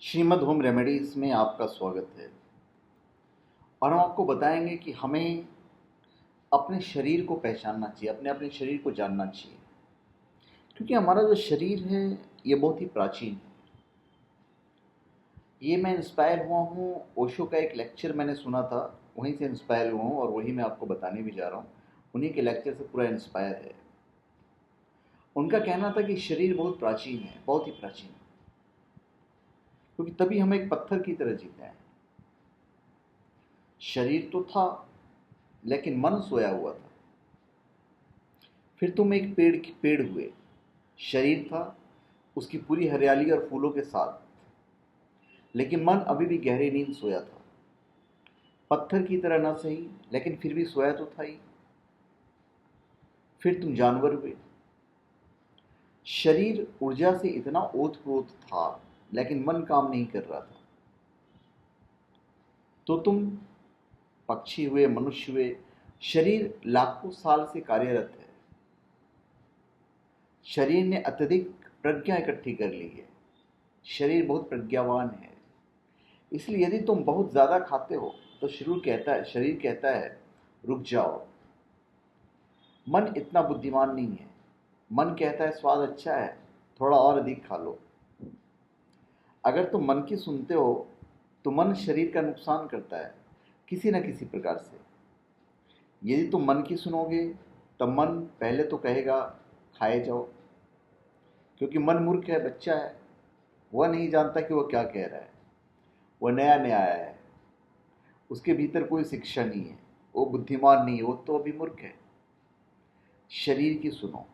Shrimad home remedies में आपका स्वागत है। और हम आपको बताएंगे कि हमें अपने शरीर को पहचानना चाहिए, अपने शरीर को जानना चाहिए, क्योंकि हमारा जो शरीर है ये बहुत ही प्राचीन है। ये मैं इंस्पायर हुआ हूँ, ओशो का एक लेक्चर मैंने सुना था, वहीं से इंस्पायर हुआ हूँ और वही मैं आपको बताने भी जा रहा हूँ। उन्हीं के लेक्चर से पूरा इंस्पायर है। उनका कहना था कि शरीर बहुत प्राचीन है, बहुत ही प्राचीन, क्योंकि तभी हम एक पत्थर की तरह जीते हैं। शरीर तो था लेकिन मन सोया हुआ था। फिर तुम एक पेड़ हुए। शरीर था, उसकी पूरी हरियाली और फूलों के साथ, लेकिन मन अभी भी गहरी नींद सोया था। पत्थर की तरह ना सही, लेकिन फिर भी सोया तो था ही। फिर तुम जानवर हुए। शरीर ऊर्जा से इतना ओतप्रोत था, लेकिन मन काम नहीं कर रहा था। तो तुम पक्षी हुए, मनुष्य हुए। शरीर लाखों साल से कार्यरत है। शरीर ने अत्यधिक प्रज्ञा इकट्ठी कर ली है। शरीर बहुत प्रज्ञावान है। इसलिए यदि तुम बहुत ज़्यादा खाते हो तो शरीर कहता है रुक जाओ। मन इतना बुद्धिमान नहीं है। मन कहता है स्वाद अच्छा है, थोड़ा और अधिक खा लो। अगर तुम मन की सुनते हो तो मन शरीर का नुकसान करता है किसी न किसी प्रकार से। यदि तुम मन की सुनोगे तब मन पहले तो कहेगा खाए जाओ, क्योंकि मन मूर्ख है, बच्चा है। वह नहीं जानता कि वह क्या कह रहा है। वह नया नया आया है, उसके भीतर कोई शिक्षा नहीं है, वो बुद्धिमान नहीं है, वो तो अभी मूर्ख है। शरीर की सुनो।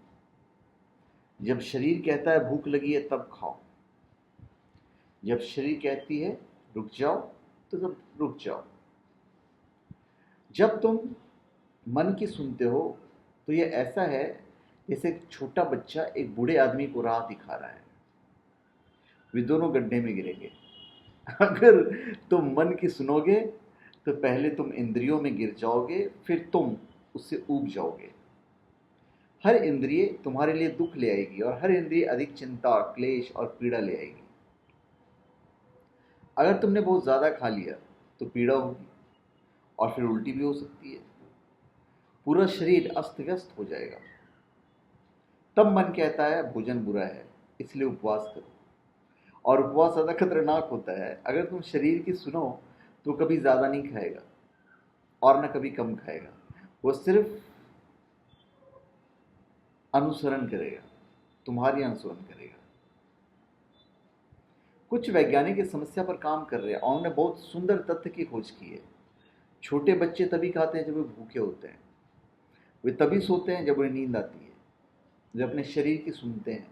जब शरीर कहता है भूख लगी है तब खाओ। जब शरीर कहती है रुक जाओ तो तब रुक जाओ। जब तुम मन की सुनते हो तो यह ऐसा है जैसे एक छोटा बच्चा एक बूढ़े आदमी को राह दिखा रहा है। वे दोनों गड्ढे में गिरेंगे। अगर तुम मन की सुनोगे तो पहले तुम इंद्रियों में गिर जाओगे, फिर तुम उससे ऊब जाओगे। हर इंद्रिय तुम्हारे लिए दुख ले आएगी और हर इंद्रिय अधिक चिंता, क्लेश और पीड़ा ले आएगी। अगर तुमने बहुत ज़्यादा खा लिया तो पीड़ा होगी और फिर उल्टी भी हो सकती है। पूरा शरीर अस्त व्यस्त हो जाएगा। तब मन कहता है भोजन बुरा है, इसलिए उपवास करो। और उपवास ज़्यादा खतरनाक होता है। अगर तुम शरीर की सुनो तो कभी ज़्यादा नहीं खाएगा और न कभी कम खाएगा। वो सिर्फ अनुसरण करेगा, तुम्हारी अनुसरण करेगा। कुछ वैज्ञानिक इस समस्या पर काम कर रहे हैं और उन्होंने बहुत सुंदर तथ्य की खोज की है। छोटे बच्चे तभी खाते हैं जब वे भूखे होते हैं। वे तभी सोते हैं जब उन्हें नींद आती है, जब अपने शरीर की सुनते हैं।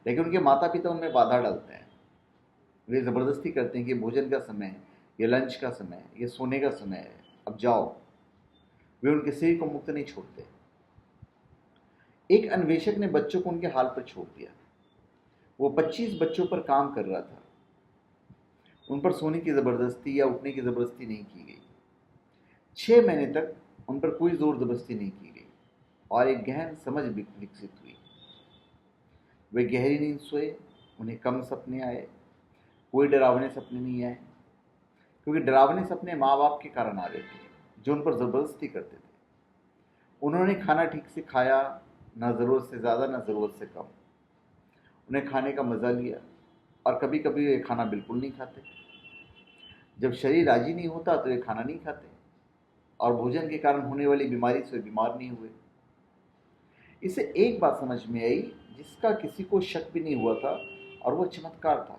लेकिन उनके माता पिता उनमें बाधा डालते हैं। वे ज़बरदस्ती करते हैं कि भोजन का समय है, ये लंच का समय है, ये सोने का समय है, अब जाओ। वे उनके शरीर को मुक्त नहीं छोड़ते। एक अन्वेषक ने बच्चों को उनके हाल पर छोड़ दिया। वो 25 बच्चों पर काम कर रहा था। उन पर सोने की ज़बरदस्ती या उठने की ज़बरदस्ती नहीं की गई। 6 महीने तक उन पर कोई ज़ोर ज़बरदस्ती नहीं की गई और एक गहन समझ विकसित हुई। वे गहरी नींद सोए, उन्हें कम सपने आए, कोई डरावने सपने नहीं आए, क्योंकि डरावने सपने माँ बाप के कारण आ रहे थे जो उन पर ज़बरदस्ती करते थे। उन्होंने खाना ठीक से खाया, ना ज़रूरत से ज़्यादा ना ज़रूरत से कम। उन्हें खाने का मज़ा लिया और कभी कभी वे खाना बिल्कुल नहीं खाते। जब शरीर राजी नहीं होता तो वे खाना नहीं खाते और भोजन के कारण होने वाली बीमारी से वे बीमार नहीं हुए। इसे एक बात समझ में आई जिसका किसी को शक भी नहीं हुआ था, और वह चमत्कार था।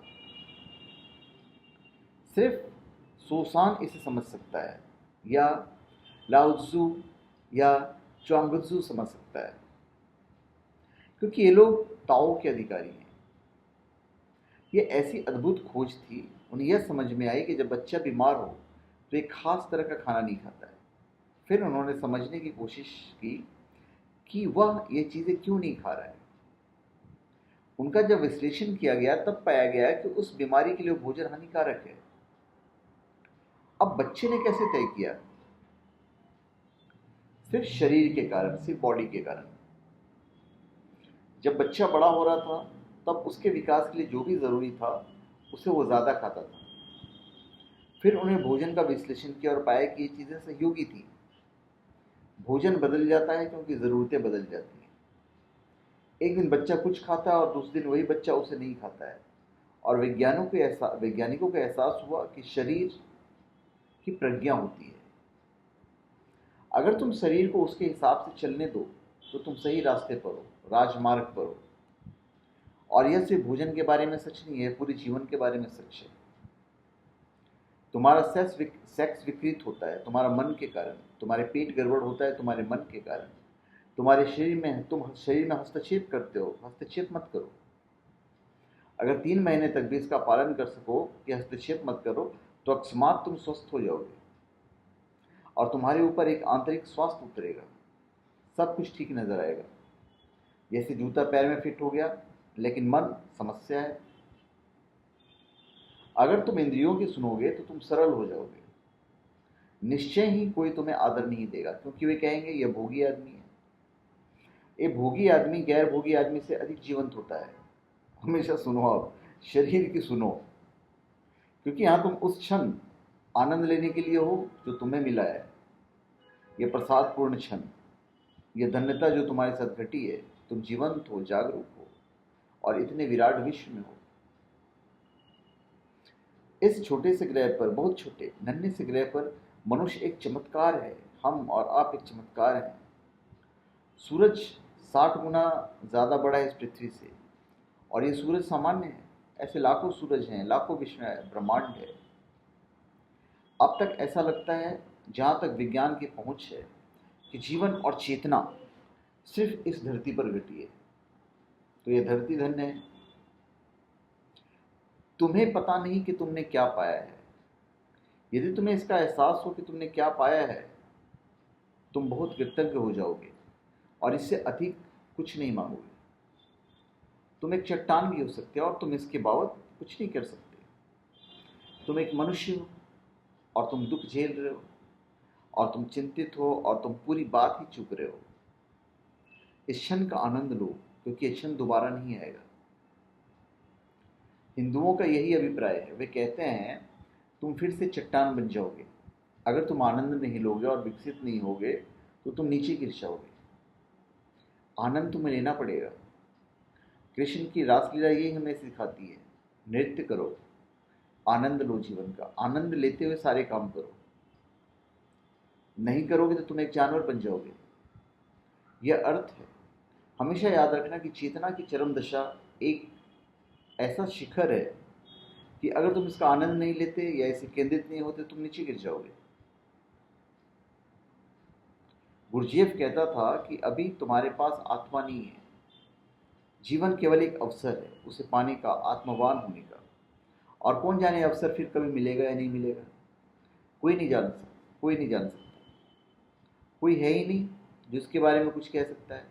सिर्फ सोसान इसे समझ सकता है, या लाओत्ज़ु या च्वांगत्ज़ु समझ सकता है, क्योंकि ये लोग ताओ के अधिकारी हैं। ये ऐसी अद्भुत खोज थी। उन्हें यह समझ में आई कि जब बच्चा बीमार हो तो एक खास तरह का खाना नहीं खाता है। फिर उन्होंने समझने की कोशिश की कि वह ये चीज़ें क्यों नहीं खा रहा है। उनका जब विश्लेषण किया गया तब पाया गया कि उस बीमारी के लिए भोजन हानिकारक है। अब बच्चे ने कैसे तय किया? सिर्फ शरीर के कारण, सिर्फ बॉडी के कारण। जब बच्चा बड़ा हो रहा था तब उसके विकास के लिए जो भी ज़रूरी था उसे वो ज़्यादा खाता था। फिर उन्हें भोजन का विश्लेषण किया और पाया कि ये चीज़ें सहयोगी थी। भोजन बदल जाता है क्योंकि ज़रूरतें बदल जाती हैं। एक दिन बच्चा कुछ खाता है और दूसरे दिन वही बच्चा उसे नहीं खाता है। और वैज्ञानिकों को एहसास हुआ कि शरीर की प्रज्ञा होती है। अगर तुम शरीर को उसके हिसाब से चलने दो तो तुम सही रास्ते पर हो, राजमार्ग पर हो। और यह सिर्फ भोजन के बारे में सच नहीं है, पूरे जीवन के बारे में सच है। तुम्हारा सेक्स विकृत होता है तुम्हारा मन के कारण, तुम्हारे पेट गड़बड़ होता है तुम्हारे मन के कारण, तुम शरीर में हस्तक्षेप करते हो, हस्तक्षेप मत करो। अगर 3 महीने तक भी इसका पालन कर सको कि हस्तक्षेप मत करो, तो अकस्मात तुम स्वस्थ हो जाओगे और तुम्हारे ऊपर एक आंतरिक स्वास्थ्य उतरेगा। सब कुछ ठीक नजर आएगा, जैसे जूता पैर में फिट हो गया। लेकिन मन समस्या है। अगर तुम इंद्रियों की सुनोगे तो तुम सरल हो जाओगे। निश्चय ही कोई तुम्हें आदर नहीं देगा, क्योंकि वे कहेंगे यह भोगी आदमी है। ये भोगी आदमी गैर भोगी आदमी से अधिक जीवंत होता है। हमेशा सुनो, आप शरीर की सुनो, क्योंकि यहां तुम उस क्षण आनंद लेने के लिए हो जो तुम्हें मिला है। यह प्रसादपूर्ण क्षण, यह धन्यता जो तुम्हारे साथ घटी है। तुम जीवंत हो, जागरूक हो और इतने विराट विश्व में हो। इस छोटे से ग्रह पर, बहुत छोटे नन्हे से ग्रह पर, मनुष्य एक चमत्कार है। हम और आप एक चमत्कार हैं। सूरज 60 गुना ज़्यादा बड़ा है इस पृथ्वी से, और ये सूरज सामान्य है। ऐसे लाखों सूरज हैं, लाखों विश्व ब्रह्मांड है। अब तक ऐसा लगता है, जहाँ तक विज्ञान की पहुँच है, कि जीवन और चेतना सिर्फ इस धरती पर घटी है। तो ये धरती धन्य है। तुम्हें पता नहीं कि तुमने क्या पाया है। यदि तुम्हें इसका एहसास हो कि तुमने क्या पाया है, तुम बहुत कृतज्ञ हो जाओगे और इससे अधिक कुछ नहीं मांगोगे। तुम एक चट्टान भी हो सकते हो और तुम इसके बावत कुछ नहीं कर सकते। तुम एक मनुष्य हो और तुम दुख झेल रहे हो, और तुम चिंतित हो और तुम पूरी बात ही चुप रहे हो। इस क्षण का आनंद लो, क्योंकि यह क्षण दोबारा नहीं आएगा। हिंदुओं का यही अभिप्राय है। वे कहते हैं तुम फिर से चट्टान बन जाओगे। अगर तुम आनंद नहीं लोगे और विकसित नहीं होगे तो तुम नीचे गिर जाओगे। आनंद तुम्हें लेना पड़ेगा। कृष्ण की रासलीला यही हमें सिखाती है। नृत्य करो, आनंद लो जीवन का। आनंद लेते हुए सारे काम करो। नहीं करोगे तो तुम एक जानवर बन जाओगे। यह अर्थ है। हमेशा याद रखना कि चेतना की चरम दशा एक ऐसा शिखर है कि अगर तुम इसका आनंद नहीं लेते या इसे केंद्रित नहीं होते, तुम नीचे गिर जाओगे। गुरजेफ कहता था कि अभी तुम्हारे पास आत्मा नहीं है। जीवन केवल एक अवसर है उसे पाने का, आत्मवान होने का। और कौन जाने अवसर फिर कभी मिलेगा या नहीं मिलेगा। कोई नहीं जान सकता, कोई नहीं जान सकता। कोई है ही नहीं जिसके बारे में कुछ कह सकता है।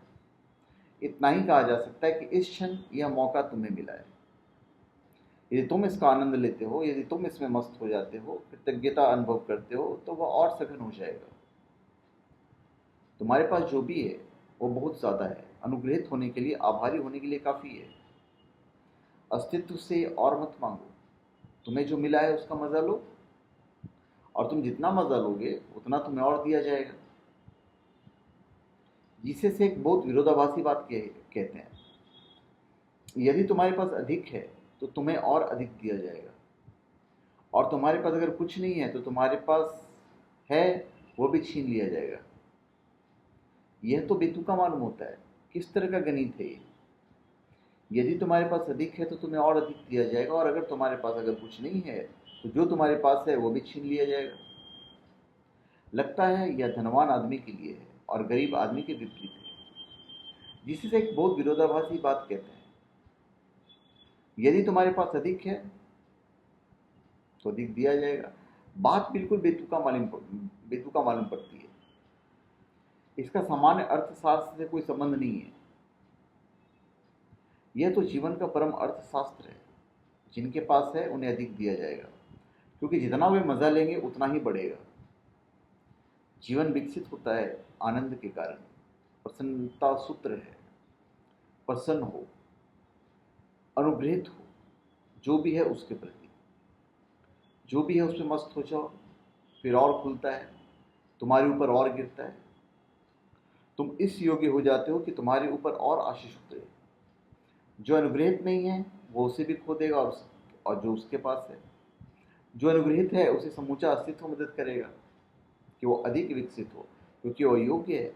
इतना ही कहा जा सकता है कि इस क्षण यह मौका तुम्हें मिला है। यदि तुम इसका आनंद लेते हो, यदि तुम इसमें मस्त हो जाते हो, कृतज्ञता अनुभव करते हो, तो वह और सघन हो जाएगा। तुम्हारे पास जो भी है वो बहुत ज़्यादा है। अनुग्रहित होने के लिए, आभारी होने के लिए काफ़ी है। अस्तित्व से और मत मांगो। तुम्हें जो मिला है उसका मज़ा लो, और तुम जितना मज़ा लोगे उतना तुम्हें और दिया जाएगा। जिसे से एक बहुत विरोधाभासी बात कहते हैं। यदि तुम्हारे पास अधिक है तो तुम्हें और अधिक दिया जाएगा, और तुम्हारे पास अगर कुछ नहीं है तो तुम्हारे पास है वो भी छीन लिया जाएगा। यह तो बेतुका मालूम होता है। किस तरह का गणित है ये। यदि तुम्हारे पास अधिक है तो तुम्हें और अधिक दिया जाएगा, और अगर तुम्हारे पास अगर कुछ नहीं है तो जो तुम्हारे पास है वो भी छीन लिया जाएगा। लगता है यह धनवान आदमी के लिए है और गरीब आदमी के विपरीत है। जिसे एक बहुत विरोधाभासी बात कहते हैं। यदि तुम्हारे पास अधिक है तो अधिक दिया जाएगा। बात बिल्कुल बेतुका मालूम पड़ती है। इसका सामान्य अर्थशास्त्र से कोई संबंध नहीं है। यह तो जीवन का परम अर्थशास्त्र है। जिनके पास है उन्हें अधिक दिया जाएगा, क्योंकि जितना वे मजा लेंगे उतना ही बढ़ेगा। जीवन विकसित होता है आनंद के कारण। प्रसन्नता सूत्र है। प्रसन्न हो, अनुग्रहित हो, जो भी है उसके प्रति, जो भी है उसमें मस्त हो जाओ, फिर और खुलता है, तुम्हारे ऊपर और गिरता है, तुम इस योग्य हो जाते हो कि तुम्हारे ऊपर और आशीष उतरे। जो अनुग्रहित नहीं है वो उसे भी खो देगा, और जो उसके पास है, जो अनुग्रहित है, उसे समूचा अस्तित्व मदद करेगा कि वो अधिक विकसित हो, क्योंकि वो योग्य है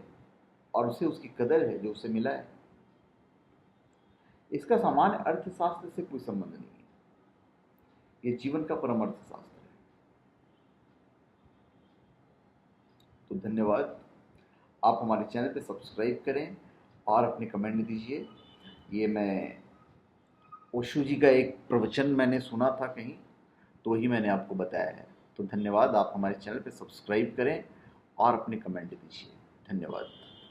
और उसे उसकी कदर है जो उसे मिला है। इसका सामान्य अर्थशास्त्र से कोई संबंध नहीं है, ये जीवन का परम अर्थशास्त्र है। तो धन्यवाद। आप हमारे चैनल पे सब्सक्राइब करें और अपने कमेंट दीजिए। ये मैं ओशो जी का एक प्रवचन मैंने सुना था कहीं, तो वही मैंने आपको बताया है। तो धन्यवाद। आप हमारे चैनल पे सब्सक्राइब करें और अपने कमेंट दीजिए। धन्यवाद।